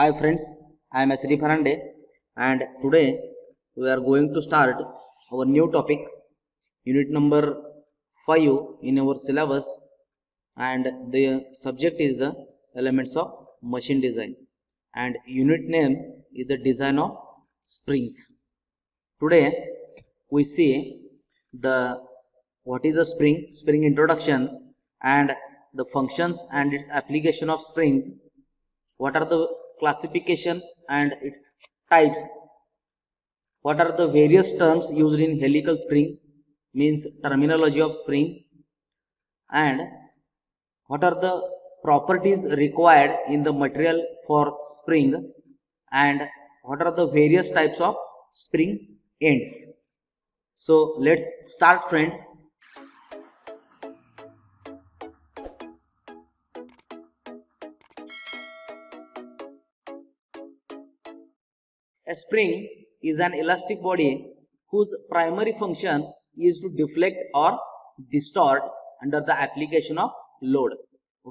Hi friends, I am S.D. Farande and today we are going to start our new topic, unit number 5 in our syllabus, and the subject is the elements of machine design and unit name is the design of springs. Today we see what is a spring introduction, and the functions and its application of springs. What are the classification and its types? What are the various terms used in helical spring, means terminology of spring, and what are the properties required in the material for spring, and what are the various types of spring ends. So let's start, friend. A spring is an elastic body whose primary function is to deflect or distort under the application of load.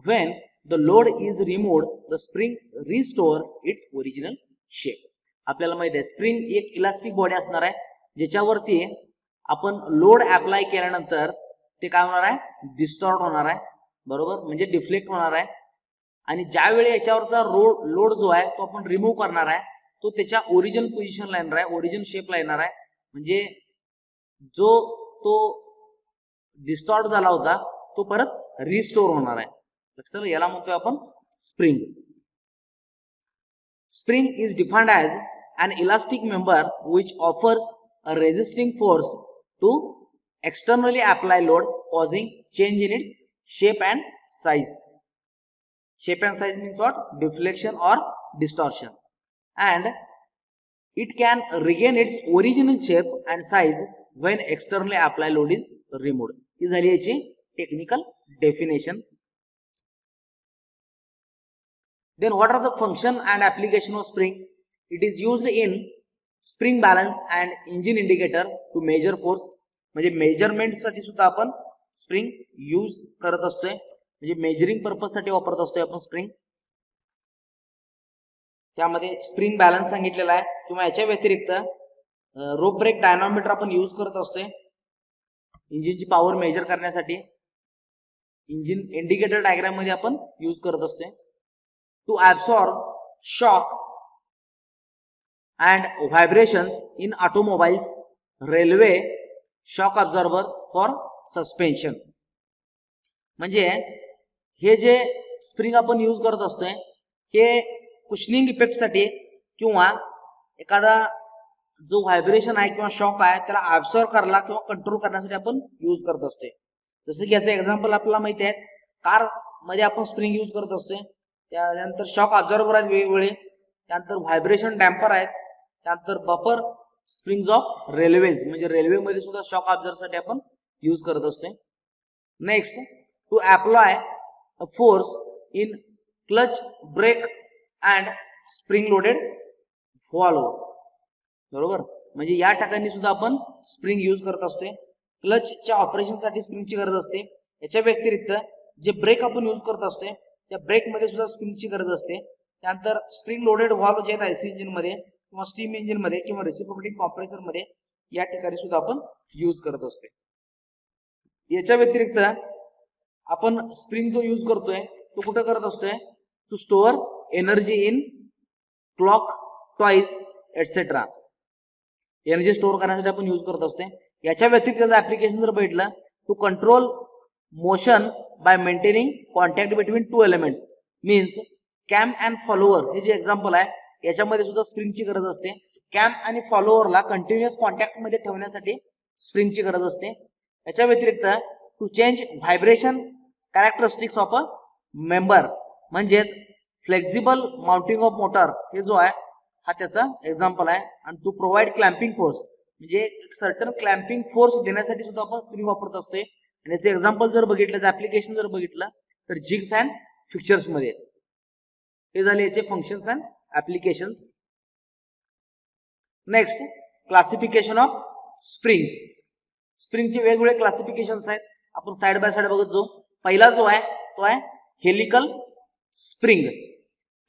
When the load is removed, the spring restores its original shape. आपल्याला माहिती आहे spring एक elastic body असणार आहे ज्याच्यावरती आपण load apply केल्यानंतर ते काय होणार आहे, डिस्टॉर्ट होणार आहे, बरोबर, म्हणजे डिफ्लेक्ट होणार आहे. आणि ज्यावेळी याच्यावरचा लोड जो आहे तो आपण रिमूव्ह करणार आहे तो त्याच्या ओरिजिनल पोझिशनला येणार आहे, ओरिजिन शेपला येणार आहे. म्हणजे जो तो डिस्टॉर्ट झाला होता तो परत रिस्टोर होणार आहे. लक्षात आलं, याला म्हणतोय आपण spring. Spring is defined as an elastic member which offers a resisting force to externally apply load, causing change in its shape and size. Shape and size means what? Deflection or distortion. And it can regain its original shape and size when externally applied load is removed. ही झाली याची technical definition. Then what are the function and application of spring? It is used in spring balance and engine indicator to measure force. म्हणजे measurement साठी सुद्धा आपण spring use करत असतोय, म्हणजे measuring purpose साठी वापरत असतोय आपण स्प्रिंग. त्यामध्ये स्प्रिंग बॅलन्स सांगितलेला आहे, किंवा याच्या व्यतिरिक्त रोप ब्रेक डायनॉमीटर आपण यूज करत असतोय इंजिनची पॉवर मेजर करण्यासाठी. इंजिन इंडिकेटर डायग्राम मध्ये आपण यूज करत असतोय. To absorb shock and vibrations in automobiles, railway shock absorber for suspension. म्हणजे हे जे स्प्रिंग आपण यूज करत असतोय हे कुशनिंग इफेक्ट साठी किंवा एखादा जो व्हायब्रेशन आहे किंवा शॉक आहे त्याला ऍब्सॉर्ब करायला किंवा कंट्रोल करण्यासाठी आपण यूज करत असतोय. जसं की याचं एक्झाम्पल आपल्याला माहिती आहे, कार मध्ये आपण स्प्रिंग यूज करत असतोय. त्यानंतर शॉक अब्झॉर्बर आहेत वेगवेगळे, त्यानंतर व्हायब्रेशन डॅम्पर आहेत, त्यानंतर बफर स्प्रिंग्स ऑफ रेल्वेज, म्हणजे रेल्वे मध्ये सुद्धा शॉक अब्झॉर्बर साठी आपण यूज करत असतोय. Next, to apply a force in clutch brake and spring loaded valve, बरोबर, म्हणजे या ठिकाणी सुद्धा आपण स्प्रिंग यूज करत असतोय. क्लचच्या ऑपरेशन साठी स्प्रिंगची गरज असते. याच्या व्यतिरिक्त जे ब्रेक आपण यूज करत असतोय त्या ब्रेक मध्ये सुद्धा स्प्रिंगची गरज असते. त्यानंतर स्प्रिंग लोडेड व्हॉल्व जे आहेत आयसी इंजिन मध्ये किंवा स्टीम इंजिन मध्ये किंवा रेसिप्रोकेटिंग कॉम्प्रेसर मध्ये या ठिकाणी सुद्धा आपण यूज करत असतोय. याच्या व्यतिरिक्त आपण स्प्रिंग जो यूज करतोय तो कुठे करत असतोय, to store energy in clock toys etcetera. Energy store करण्यासाठी आपण यूज करत असतोय. याच्या व्यतिरिक्त त्याचं ऍप्लिकेशन जर बघितलं, to control motion by maintaining contact between two elements, means cam and follower. हे जे एक्झाम्पल आहे याच्यामध्ये सुद्धा स्प्रिंगची गरज असते. कॅम आणि फॉलोअरला कंटिन्युअस कॉन्टॅक्ट मध्ये ठेवण्यासाठी स्प्रिंगची गरज असते. याच्या व्यतिरिक्त to change vibration characteristics of a member, म्हणजेच फ्लेक्झिबल माउंटिंग ऑफ मोटर, हे जो आहे हा त्याचा एक्झाम्पल आहे. आणि टू प्रोव्हाइड क्लॅम्पिंग फोर्स, म्हणजे एक सर्टन क्लॅम्पिंग फोर्स देण्यासाठी सुद्धा आपण स्प्रिंग वापरत असतोय. आणि याचे एक्झाम्पल जर बघितलं, ऍप्लिकेशन जर बघितलं तर जिग्स अँड फिक्चर्स मध्ये. हे झाले याचे functions and applications. Next, classification of springs. स्प्रिंगचे वेगवेगळे क्लासिफिकेशन्स आहेत, आपण साइड बाय साइड बघत जाऊ. पहिला जो आहे तो आहे helical spring.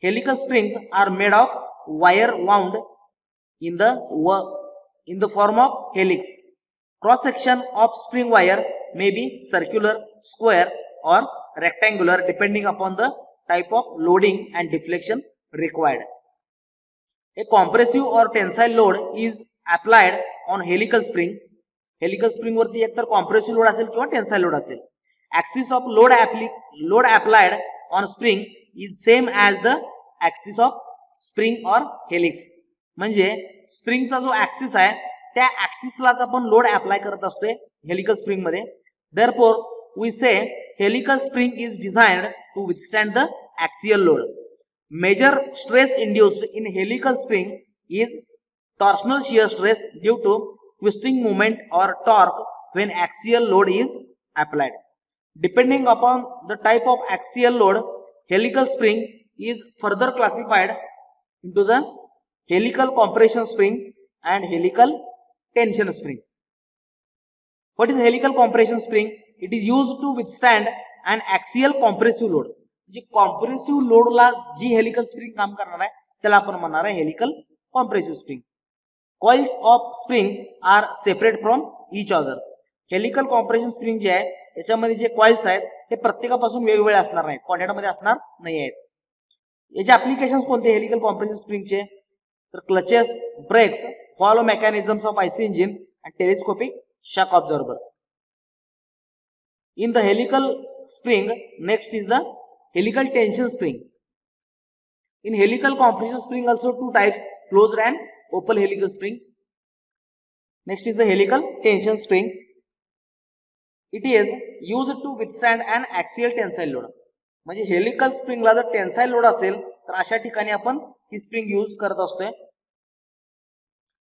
Helical springs are made of wire wound in the form of helix. Cross section of spring wire may be circular, square or rectangular depending upon the type of loading and deflection required. A compressive or tensile load is applied on helical spring. Helical spring वरती एकतर compressive load असेल किंवा tensile load असेल. Axis of load applied on spring is same as the axis of spring or helix. म्हणजे स्प्रिंगचा जो axis आहे त्या ऍक्सिसलाच आपण लोड अप्लाय करत असतोय हेलिकल स्प्रिंग मध्ये. Therefore we say helical spring is designed to withstand the axial load. Major stress induced in helical spring is torsional shear stress due to twisting moment or torque when axial load is applied. Depending upon the type of axial load, helical spring is further classified into the helical compression spring and helical tension spring. What is helical compression spring? It is used to withstand an axial compressive load. जी compressive लोडला जी helical spring काम करणार आहे त्याला आपण म्हणणार आहे helical compressive spring. Coils of spring are separate from each other. Helical compression spring जे आहे याच्यामध्ये जे कॉइल्स आहेत ते प्रत्येकापासून वेगवेगळे असणार नाहीत, कॉन्टॅक्टमध्ये असणार नाही आहेत. याचे ऍप्लिकेशन्स कोणते हेलिकल कॉम्प्रेशन स्प्रिंगचे? तर clutches, brakes, follow mechanisms of IC engine and telescopic shock observer. In the helical spring, next is the helical tension spring. In helical compression spring also two types, closed and open helical spring. Next is the helical tension spring. It is used to withstand an axial tensile load. म्हणजे helical स्प्रिंगला जर tensile load असेल तर अशा ठिकाणी आपण ही spring use करत असतोय.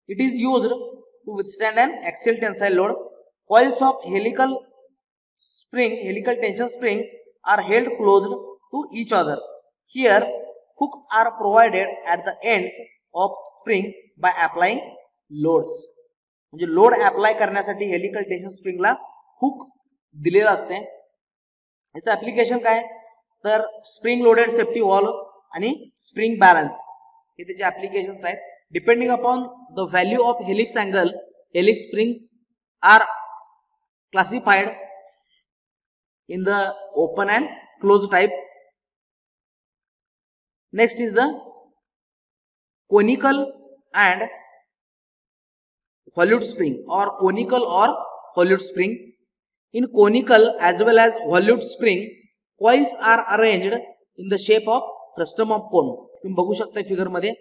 It is used to withstand an axial tensile load. Coils of helical spring, helical tension spring are held closed to each other. Here hooks are provided at the ends of spring by applying loads. म्हणजे load apply करण्यासाठी helical tension स्प्रिंगला hook दिलेला असते. याचं application काय तर spring loaded safety valve आणि spring balance हे त्याचे ऍप्लिकेशन्स आहेत. Depending upon the value of helix angle, helix springs are classified in the open and closed type. Next is the conical and volute spring or conical or volute spring. In conical as well as volute spring, coils are arranged in the shape of frustum of cone. तुम्ही बघू शकता figure मध्ये.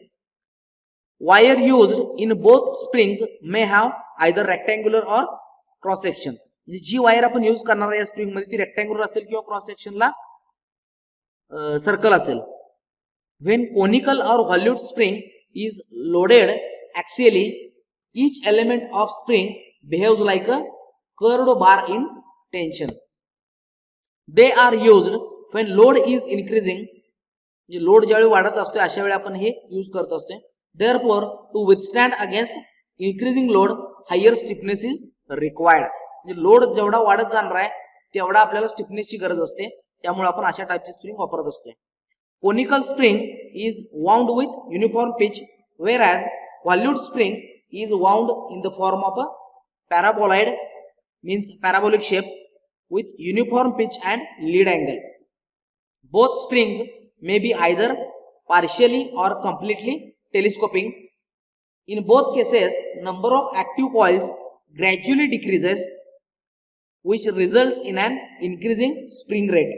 Wire used in both springs may have either rectangular or cross section. जी wire आपण use करणार आहे या spring मध्ये ती रेक्टँग्युलर असेल किंवा क्रॉस सेक्शनला सर्कल असेल. When conical or volute spring is loaded axially, each element of spring behaves like a curved bar in tension. They are used when load is increasing. म्हणजे लोड ज्यावेळी वाढत असतो अशा वेळी आपण हे यूज करत असतो. Therefore to withstand against increasing load higher stiffness is required. म्हणजे लोड जेवढा वाढत जाणार आहे तेवढा आपल्याला स्टिफनेसची गरज असते, त्यामुळे आपण अशा टाइपची स्प्रिंग वापरत असतो. Conical spring is wound with uniform pitch, whereas volute spring is wound in the form of a paraboloid means parabolic shape with uniform pitch and lead angle. Both springs may be either partially or completely telescoping. In both cases, number of active coils gradually decreases, which results in an increasing spring rate.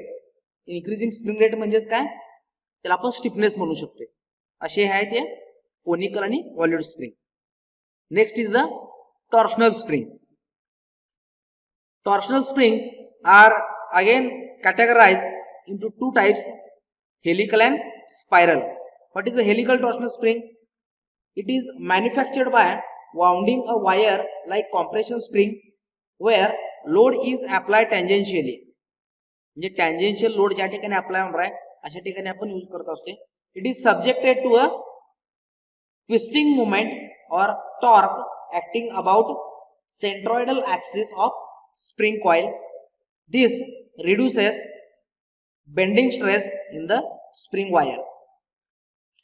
Increasing spring rate म्हणजेच काय, त्याला आपण stiffness म्हणू शकतो. असे आहे ते conical आणि volute spring. Next is the torsional spring. Torsional springs are again categorized into two types, helical and spiral. What is a helical torsional spring? It is manufactured by wounding a wire like compression spring where load is applied tangentially. म्हणजे tangential load ज्या ठिकाणी apply होणार आहे अशा ठिकाणी आपण use करत असतो. It is subjected to a twisting moment or torque acting about centroidal axis of spring coil. This reduces bending stress in the spring wire.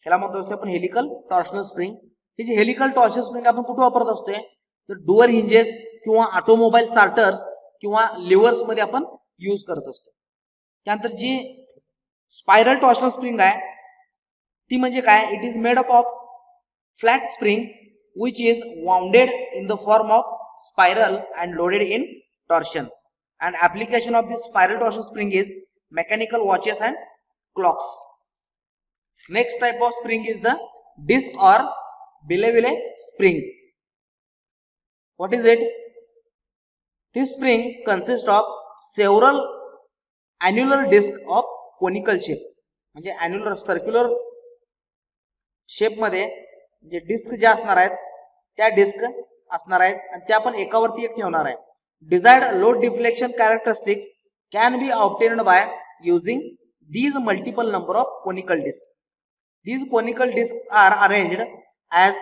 ह्याला म्हणतो असतो आपण हेलिकल टॉर्शनल स्प्रिंग. ही जी हेलिकल टॉर्शनल स्प्रिंग आपण कुठे वापरत असतोय तर डुअर हिंजेस किंवा ऑटोमोबाईल स्टार्टर्स किंवा लिव्हर्स मध्ये आपण यूज करत असतो. त्यानंतर जी स्पायरल टॉर्शनल स्प्रिंग आहे ती म्हणजे काय, it is made up of flat spring which is wounded in the form of spiral and loaded in torsion, and application of this spiral torsion spring is mechanical watches and clocks. Next type of spring is the disc or Belleville spring. What is it? This spring consists of several annular discs of conical shape. म्हणजे annular circular shape मध्ये जे disk जे असणार आहेत त्या disk असणार आहेत आणि त्या आपण एकावरती एक ठेवणार आहे. Desired load deflection characteristics can be obtained by using these multiple number of conical discs. These conical discs are arranged as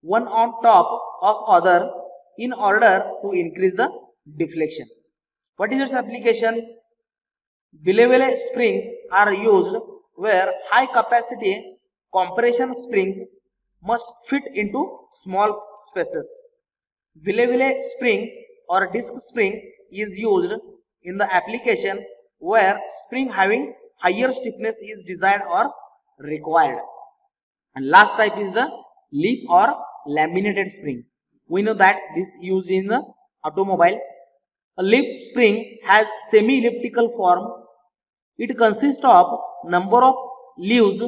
one on top of other in order to increase the deflection. What is its application? Belleville springs are used where high capacity compression springs must fit into small spaces. Belleville spring or disc spring is used in the application where spring having higher stiffness is desired or required. And last type is the leaf or laminated spring. We know that this is used in the automobile. A leaf spring has semi-elliptical form. It consists of number of leaves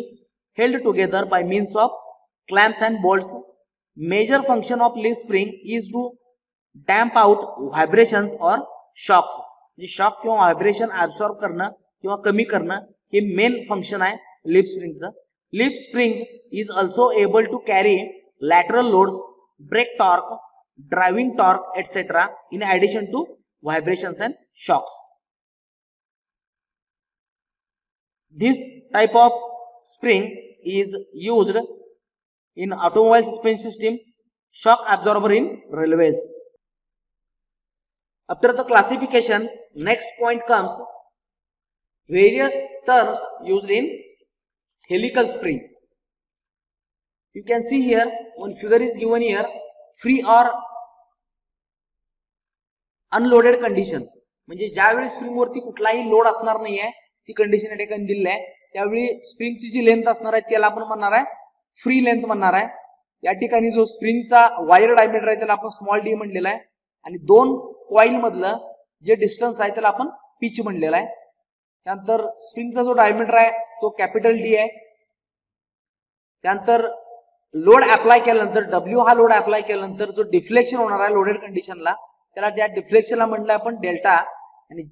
held together by means of clamps and bolts. Major function of leaf spring is to damp out vibrations or shocks. जे shock किंवा vibration absorb करणं किंवा कमी करणं हे main function आहे leaf स्प्रिंगचं. Leaf springs is also able to carry lateral loads, brake torque, driving torque etcetera in addition to vibrations and shocks. This type of spring is used in automobile suspension system, shock absorber in railways. After the classification, next point comes various terms used in helical spring. You can see here one figure is given here, free or unloaded condition. म्हणजे ज्यावेळी spring वरती कुठलाही load असणार नाहीये ती condition या ठिकाणी दिली आहे. त्यावेळी स्प्रिंगची जी लेंथ असणार आहे त्याला आपण म्हणणार आहे फ्री लेंथ म्हणणार आहे. या ठिकाणी जो स्प्रिंगचा वायर डायमीटर आहे त्याला आपण स्मॉल डी म्हणलेला आहे आणि दोन कॉइल मधलं जे डिस्टन्स आहे त्याला आपण पिच म्हणलेला आहे. त्यानंतर स्प्रिंगचा जो डायमीटर आहे तो कॅपिटल डी आहे. त्यानंतर लोड अप्लाय केल्यानंतर डब्ल्यू हा लोड अप्लाय केल्यानंतर जो डिफ्लेक्शन होणार आहे लोडेड कंडिशनला त्याला त्या डिफ्लेक्शनला म्हणलं आपण डेल्टा. आणि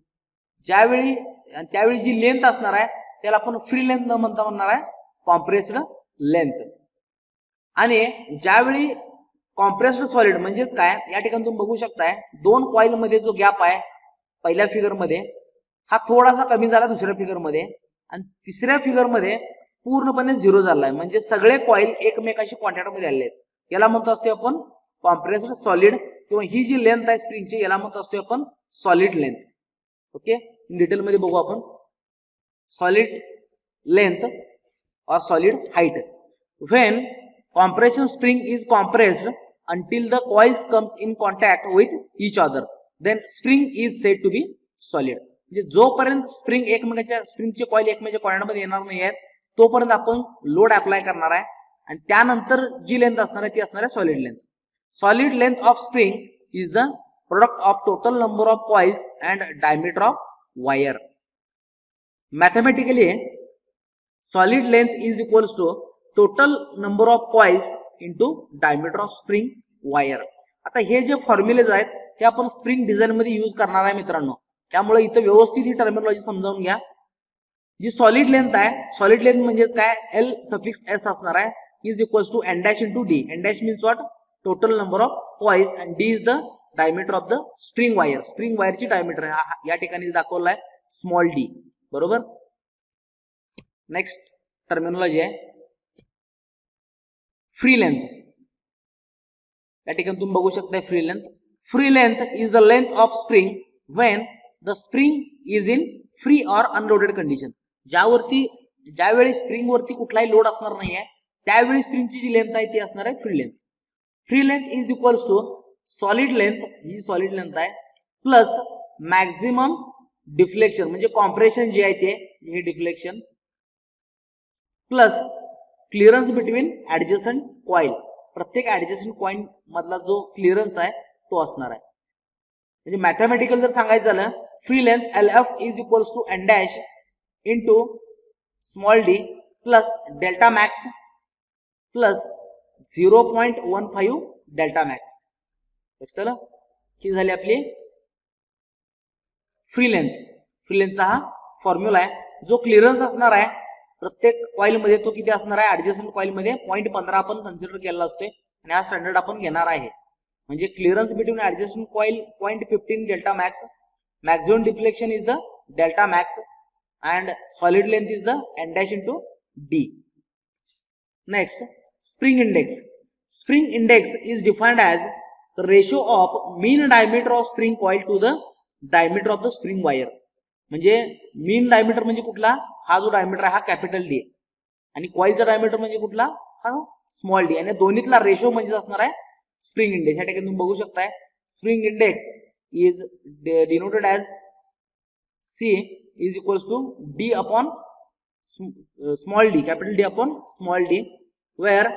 त्यावेळी जी लेंथ असणार आहे त्याला आपण फ्री लेंथ न म्हणता म्हणणार आहे कॉम्प्रेस्ड लेंथ. आणि ज्यावेळी कॉम्प्रेस्ड सॉलिड म्हणजेच काय या ठिकाणी तुम्ही बघू शकताय दोन कॉइल मध्ये जो गॅप आहे पहिल्या फिगर मध्ये हा थोडासा कमी झाला दुसऱ्या फिगर मध्ये आणि तिसऱ्या फिगर मध्ये पूर्णपणे झिरो झालाय. म्हणजे सगळे कॉइल एकमेकाशी कॉन्टॅक्ट मध्ये आले आहेत. याला म्हणतो असतो आपण कॉम्प्रेस्ड सॉलिड किंवा ही जी लेंथ आहे स्प्रिंगची याला म्हणतो असतो आपण solid length. Okay, in detail मध्ये बघू आपण सॉलिड लेंथ और solid height. When compression spring is compressed until the coils comes in contact with each other, then spring is said to be solid. म्हणजे जोपर्यंत स्प्रिंगचे कॉइल एकमेकांच्या contact मध्ये येणार नाही आहेत तोपर्यंत आपण लोड अप्लाय करणार आहे आणि त्यानंतर जी लेंथ असणार आहे ती असणार आहे solid length. Solid length of spring is the product of total number of coils and diameter of wire. Mathematically solid length is equals to total number of coils into diameter of spring wire. आता हे जे formulas आहेत ते आपण spring design मध्ये use करणार आहे मित्रांनो. त्यामुळे इथं व्यवस्थित ही टर्मिनॉलॉजी समजावून घ्या. जी सॉलिड लेंथ आहे सॉलिड लेंथ म्हणजेच काय एल सफिक्स एस असणार आहे is equals to N dash into D. N dash means what total number of coils and D is the diameter of the spring wire. Spring वायरची diameter या ठिकाणी दाखवला आहे small d. बरोबर. Next terminology आहे free length. या ठिकाणी तुम्ही बघू शकता free length. Free length is the length of spring when the spring is in free or unloaded condition. ज्यावरती ज्यावेळी स्प्रिंग वरती कुठलाही लोड असणार नाहीये त्यावेळी स्प्रिंगची जी लेंथ आहे ती असणार आहे free length. Free length is equals to solid length, ही सॉलिड लेंथ आहे, प्लस मॅक्झिमम डिफ्लेक्शन म्हणजे कॉम्प्रेशन जे आहे ते हे deflection, plus clearance between adjacent coil. प्रत्येक ऍडजस्टंट कॉइल मधला जो क्लिअरन्स आहे तो असणार आहे. म्हणजे मॅथमॅटिकल जर सांगायचं झालं, free length LF is equals to N dash into small d plus delta max plus 0.15 delta max. लक्षात आलं की झाली आपली फ्री लेंथ. फ्री लेंथचा हा फॉर्म्युला आहे. जो क्लिअरन्स असणार आहे प्रत्येक कॉइल मध्ये तो किती असणार आहे, ऍडजस्टंट कॉइल मध्ये 0.15 आपण कन्सिडर केलेला असतोय आणि हा स्टँडर्ड आपण घेणार आहे. म्हणजे clearance between adjacent coil 0.15 delta max, maximum deflection is the delta max and solid length is the N dash into D. Next, spring index. Spring index is defined as the ratio of mean diameter of spring coil to the diameter of the spring wire. म्हणजे mean diameter म्हणजे कुठला, हा जो diameter आहे हा capital D आणि कॉइलचा diameter म्हणजे कुठला, हा स्मॉल d, आणि दोन्हीतला रेशो म्हणजे असणार आहे स्प्रिंग इंडेक्स. या ठिकाणी तुम्ही बघू शकताय spring index is denoted as C is equals to D upon small d, capital D upon small d, where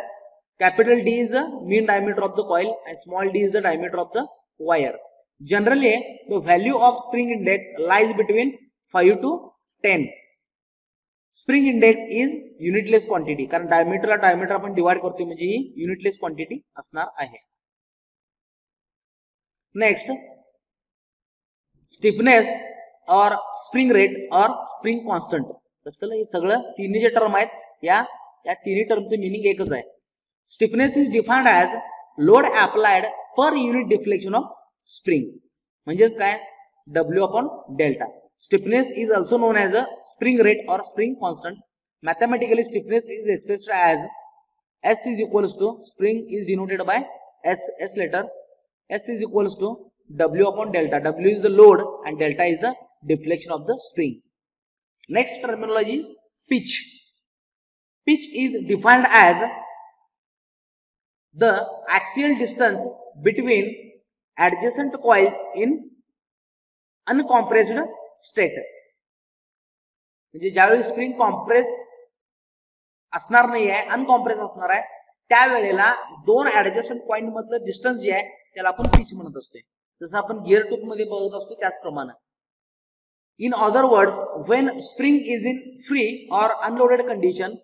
capital D is the mean diameter of the coil and small d is the diameter of the wire. Generally, the value of spring index lies between 5 to 10. Spring index is unitless quantity, कारण diameter ला diameter आपण divide करतो म्हणजे ही unitless quantity असणार आहे. Next, stiffness और spring rate or spring constant. लक्षात हे सगळं तिन्ही जे टर्म आहेत या तिन्ही टर्मचे मिनिंग एकच आहे. Stiffness is defined as load applied per unit deflection of spring, म्हणजेच काय W upon delta. Stiffness is also known as a spring rate or spring constant. Mathematically stiffness is expressed as S is equals to, spring is denoted by S letter, S is equals to W upon delta. W is the load and delta is the deflection of the spring. Next terminology is pitch. Pitch is defined as the axial distance between adjacent coils in uncompressed state. म्हणजे ज्यावेळी spring compress असणार नाही आहे, अनकॉम्प्रेस असणार आहे, त्यावेळेला दोन adjacent point मधलं डिस्टन्स जे आहे त्याला आपण पिच म्हणत असतोय. जसं आपण गिअर टूथ मध्ये बघत असतो त्याचप्रमाणे. In other words, when spring is in free or unloaded condition,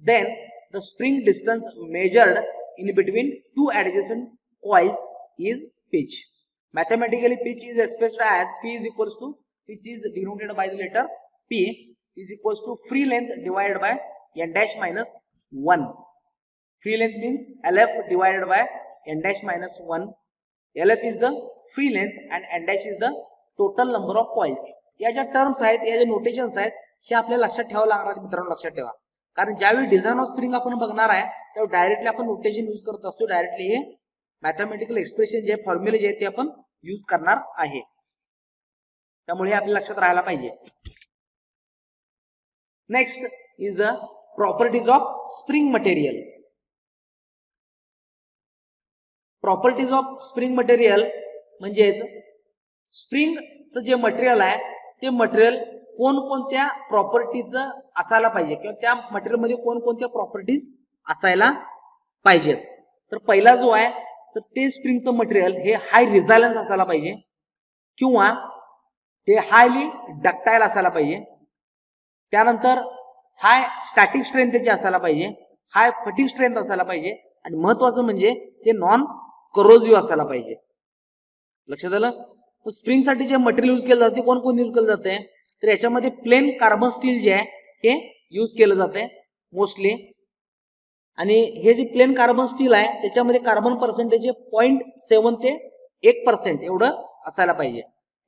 then the spring distance measured in between two adjacent coils is pitch. Mathematically, pitch is expressed as P is equals to, pitch is denoted by the letter P is equals to free length divided by N dash minus 1. Free length means LF divided by N dash minus 1. LF is the free length and N dash is the total number of coils. या ज्या terms आहेत, या ज्या notations आहेत, हे आपल्याला लक्षात ठेवावं लागणार आहे मित्रांनो. लक्षात ठेवा, कारण ज्यावेळी डिझाइन ऑफ स्प्रिंग आपण बघणार आहे त्यावेळी डायरेक्टली आपण नोटेशन यूज करत असतो. डायरेक्टली हे मॅथमॅटिकल एक्सप्रेशन जे फॉर्म्युले जे आहेत ते आपण यूज करणार आहे, त्यामुळे हे आपल्या लक्षात राहायला पाहिजे. Next is the properties of spring material. Properties of spring material म्हणजेच स्प्रिंगचं जे मटेरियल आहे ते मटेरियल कोणकोणत्या प्रॉपर्टीचं असायला पाहिजे किंवा त्या मटेरियलमध्ये कोणकोणत्या प्रॉपर्टीज असायला पाहिजेत. तर पहिला जो आहे तर ते स्प्रिंगचं मटेरियल हे हाय रिझायलन्स असायला पाहिजे किंवा ते हायली डक्टाईल असायला पाहिजे. त्यानंतर हाय स्टॅटिक स्ट्रेंथ त्याची असायला पाहिजे, हाय फटिग स्ट्रेंथ असायला पाहिजे आणि महत्वाचं म्हणजे ते नॉन करोजिव्ह असायला पाहिजे. लक्षात आलं. स्प्रिंग साठी जे मटेरियल यूज केलं जाते कोण यूज केलं जाते, तर याच्यामध्ये प्लेन कार्बन स्टील जे आहे हे यूज केलं जाते मोस्टली. आणि हे जे प्लेन कार्बन स्टील आहे त्याच्यामध्ये कार्बन पर्सेंटेज 0.7 ते 1% एवढं असायला पाहिजे.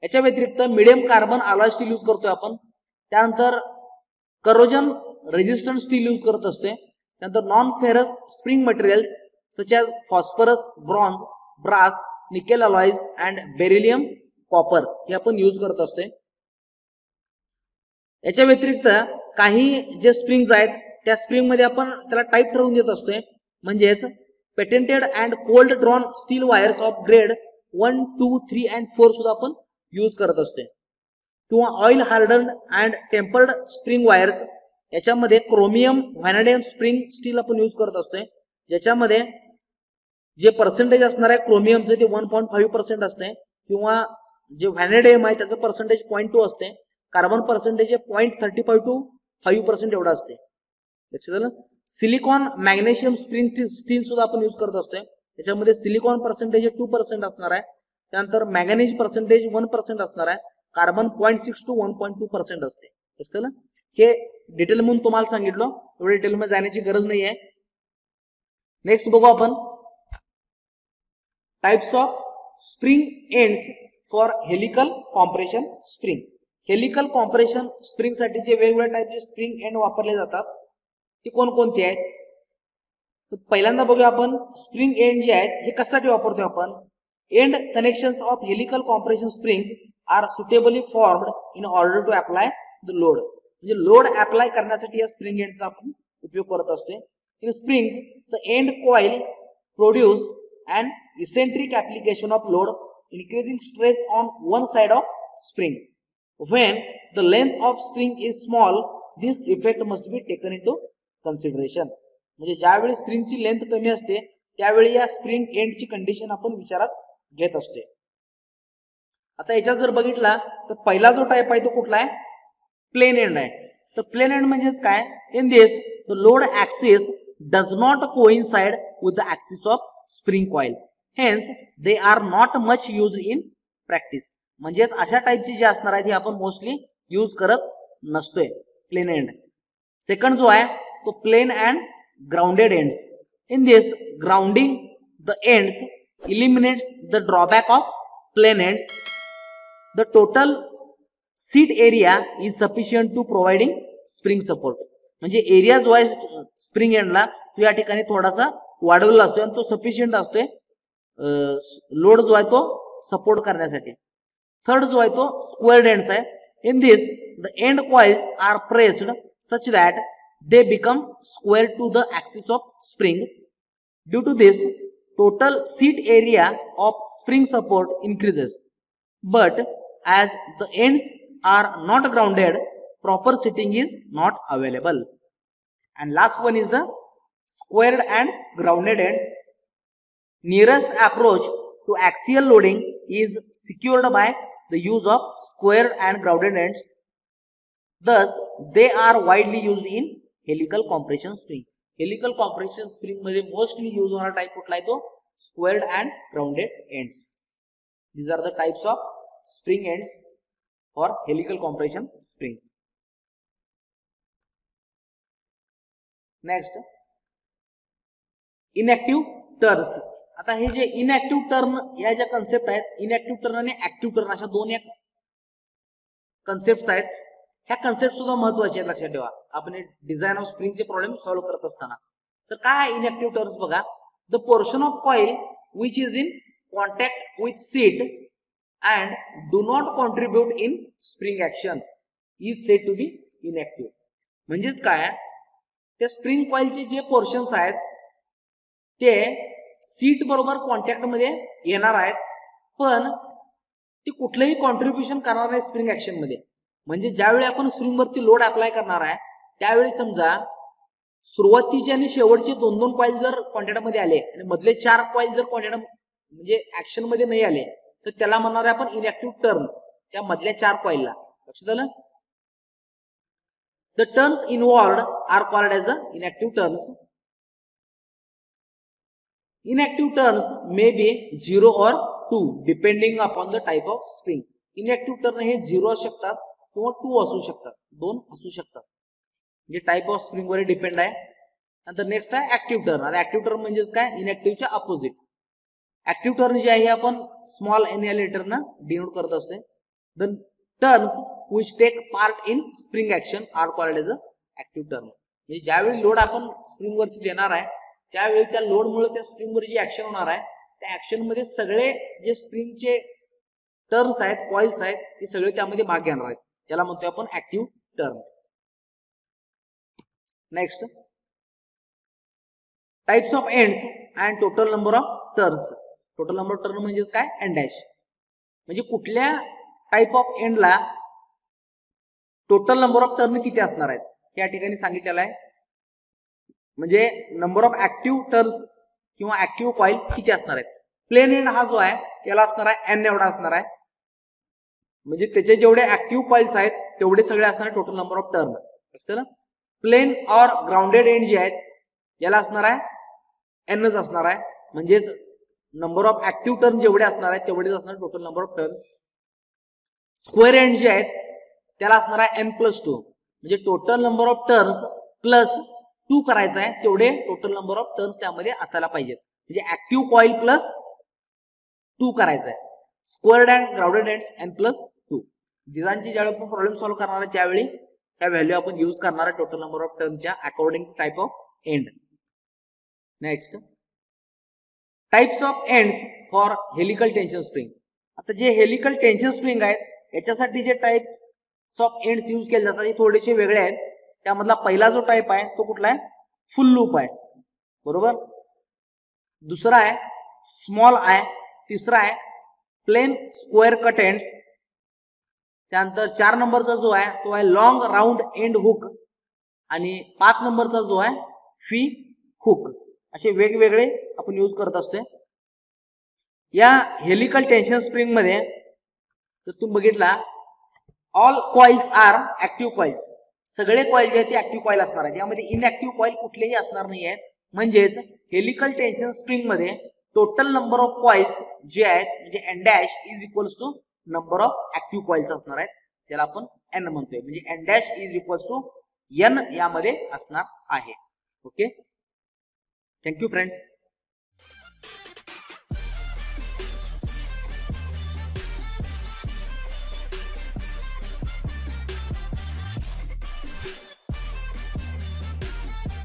याच्या व्यतिरिक्त medium carbon alloy steel use करतोय आपण. त्यानंतर करोजन रेजिस्टंट स्टील यूज करत असतोय. त्यानंतर non ferrous spring materials such as phosphorus, bronze, brass, nickel alloys and beryllium, copper हे आपण यूज करत असतोय. याच्या व्यतिरिक्त काही जे स्प्रिंग्स आहेत त्या स्प्रिंग मध्ये आपण त्याला टाईप ठरवून देत असतोय, म्हणजेच patented and cold drawn steel wires of grade 1, 2, 3 and 4 सुद्धा आपण यूज करत असतोय, किंवा oil hardened and tempered spring wires, याच्यामध्ये क्रोमियम व्हॅनेडियम स्प्रिंग स्टील आपण यूज करत असतोय, ज्याच्यामध्ये जे पर्सेंटेज असणार आहे क्रोमियमचं ते 1.5% असते, किंवा जे व्हॅनेडियम आहे त्याचं पर्सेंटेज 0.2 असते, कार्बन पर्सेंटेज 0.35 to 5% एवढा असते. लक्षात आलं. सिलिकॉन मॅग्नेशियम स्प्रिंग स्टील सुद्धा आपण यूज करत असतोय, त्याच्यामध्ये सिलिकॉन पर्सेंटेज 2% असणार आहे, त्यानंतर मॅग्नेज पर्सेंटेज 1% असणार आहे, कार्बन 0.6 to 1.2% असते. लक्षात आलं. हे डिटेल म्हणून तुम्हाला सांगितलं, एवढे डिटेल मध्ये जाण्याची गरज नाही आहे. नेक्स्ट बघू आपण types of spring ends for helical compression spring. Helical compression spring साठी जे वेगवेगळ्या टाइपचे स्प्रिंग एंड वापरले जातात ते कोणकोणते आहेत. तर पहिल्यांदा बघूया आपण स्प्रिंग एंड जे आहेत हे कशासाठी वापरतो आपण. End connections of helical compression springs are suitably formed in order to apply the load. म्हणजे लोड अप्लाय करण्यासाठी या स्प्रिंग एंडचा आपण उपयोग करत असतोय. In springs the end coil produce an eccentric application of load, increasing stress on one side of spring. When the length of spring is small, this effect must be taken into consideration. म्हणजे ज्यावेळी स्प्रिंगची length कमी असते त्यावेळी या spring एंडची condition आपण विचारात घेत असते. आता याच्यात जर बघितला तर पहिला जो टाइप आहे तो कुठला आहे, प्लेन एंड आहे. तर प्लेन एंड म्हणजेच काय, in this the load axis does not coincide with the axis of spring coil, hence they are not much use in practice. म्हणजेच अशा टाइपची जे असणार आहे ती आपण मोस्टली यूज करत नसतोय प्लेन एंड. सेकंड जो आहे तो plain and grounded ends. In this grounding the ends eliminates the drawback of plain ends. The total seat area is sufficient to providing spring support. म्हणजे एरिया जो आहे spring एंडला तो या ठिकाणी थोडासा वाढवलेला असतोय आणि तो सफिशियंट असतोय लोड जो आहे तो सपोर्ट करण्यासाठी. थर्ड जो आहे तो स्क्वेअर्ड एंड्स आहे. In this the end coils are pressed such that they become square to the axis of spring. Due to this total seat area of spring support increases, but as the ends are not grounded, proper seating is not available. And last one is the squared and grounded ends. Nearest approach to axial loading is secured by the use of squared and grounded ends. Thus, they are widely used in helical compression spring. Helical compression spring मध्ये mostly use होणारा type कुठला आहे तो squared and grounded ends. These are the types of spring ends for helical compression springs. Next, inactive turns. आता हे जे inactive turn या ज्या कन्सेप्ट आहेत, इनएक्टिव्ह टर्न आणि ऍक्टिव्ह टर्न अशा दोन एक कन्सेप्ट आहेत. ह्या कन्सेप्ट सुद्धा महत्वाचे आहेत, लक्षात ठेवा आपण डिझाइन ऑफ स्प्रिंगचे प्रॉब्लेम सॉल्व्ह करत असताना. तर काय आहे इनएक्टिव्ह टर्न्स बघा. The portion of coil which is in contact with seat and do not contribute in spring action is said to be inactive. म्हणजेच काय, त्या स्प्रिंग कॉइलचे जे पोर्शन्स आहेत ते सीट बरोबर कॉन्टॅक्ट मध्ये येणार आहेत, पण ते कुठलंही कॉन्ट्रीब्युशन करणार नाही स्प्रिंग ऍक्शन मध्ये. म्हणजे ज्यावेळी आपण स्प्रिंग वरती लोड अप्लाय करणार आहे त्यावेळी समजा सुरुवातीचे आणि शेवटचे दोन दोन कॉइल जर कॉन्टॅक्ट मध्ये आले आणि मधले 4 कॉइल जर कॉन्टॅक्ट म्हणजे ऍक्शन मध्ये नाही आले तर त्याला म्हणणार आहे आपण इनएक्टिव्ह टर्न त्या मधल्या 4 कॉइलला. लक्षात आलं. The turns involved are called as the inactive turns. Inactive turns may be 0 or 2 depending upon the type of spring. Inactive turn हे 0 असू शकतात किंवा 2 असू शकतात, 2 असू शकतात. म्हणजे टाइप ऑफ स्प्रिंग वर डिपेंड आहे. नंतर नेक्स्ट आहे ऍक्टिव्ह टर्न. आता ऍक्टिव्ह टर्न म्हणजेच काय, इनएक्टिव्हच्या अपोजिट. ऍक्टिव्ह टर्न जे आहे आपण स्मॉल एन या लेटरनं डिनोट करत असतो. The turns which take part in spring action are called as a active turn. म्हणजे ज्यावेळी लोड आपण स्प्रिंग वरती देणार आहे त्यावेळी त्या लोड मुळे त्या स्प्रिंग वर जी ऍक्शन होणार आहे त्या ऍक्शन मध्ये सगळे जे स्प्रिंगचे टर्न्स आहेत, कॉइल्स आहेत, ते सगळे त्यामध्ये भाग घेणार आहेत. त्याला म्हणतोय आपण active turn. Next, types of ends and total number of turns. Total number of turn म्हणजेच काय, एंड डॅश. म्हणजे कुठल्या टाइप ऑफ एंडला टोटल नंबर ऑफ टर्न किती असणार आहेत या ठिकाणी सांगितलेलं आहे. म्हणजे नंबर ऑफ ऍक्टिव्ह टर्न्स किंवा ऍक्टिव्ह कॉईल किती असणार आहेत. प्लेन एंड हा जो आहे याला असणार आहे एन एवढा असणार आहे. म्हणजे त्याचे जेवढे ऍक्टिव्ह कॉइल्स आहेत तेवढे सगळे असणार आहे total number of turn. Plain or grounded end जे आहेत याला असणार आहे एनच असणार आहे. म्हणजेच नंबर ऑफ ऍक्टिव्ह टर्न जेवढे असणार आहेत तेवढेच असणार total number of turns. Square end जे आहेत त्याला असणार आहे n+2. म्हणजे total number of turns plus 2 करायचं आहे तेवढे टोटल नंबर ऑफ टर्न्स त्यामध्ये असायला पाहिजेत. म्हणजे ऍक्टिव्ह कॉईल प्लस 2 करायचं आहे. Squared and grounded ends n+2. डिझाईनची ज्यावेळी आपण प्रॉब्लेम सॉल्व्ह करणार आहे त्यावेळी त्या व्हॅल्यू आपण यूज करणार आहे टोटल नंबर ऑफ टर्नच्या according type of end. Next, types of ends for helical tension spring. आता जे हेलिकल टेन्शन स्प्रिंग आहेत याच्यासाठी जे टाइप्स ऑफ एंड्स यूज केले जातात हे थोडेसे वेगळे आहेत. त्यामधला पहिला जो टाइप आहे तो कुठला आहे, फुल लूप आहे, बरोबर. दुसरा आहे स्मॉल आय. तिसरा आहे प्लेन स्क्वेअर कट एंड्स. त्यानंतर 4 नंबरचा जो आहे तो आहे लॉंग राऊंड एंड हुक. आणि 5 नंबरचा जो आहे फी हुक. असे वेगवेगळे आपण यूज करत असतोय. या हेलिकल टेन्शन स्प्रिंग मध्ये जर तुम्ही बघितला all coils are active coils. सगळे कॉइल जे आहेत ते ऍक्टिव्ह कॉइल असणार आहेत. यामध्ये इनऍक्टिव्ह कॉइल कुठलेही असणार नाही आहेत. म्हणजेच हेलिकल टेन्शन स्प्रिंग मध्ये टोटल नंबर ऑफ कॉइल्स जे आहेत म्हणजे N dash is equals to number of active coils असणार आहेत. त्याला आपण एन म्हणतोय. म्हणजे N dash is equals to N यामध्ये असणार आहे. Okay, thank you friends.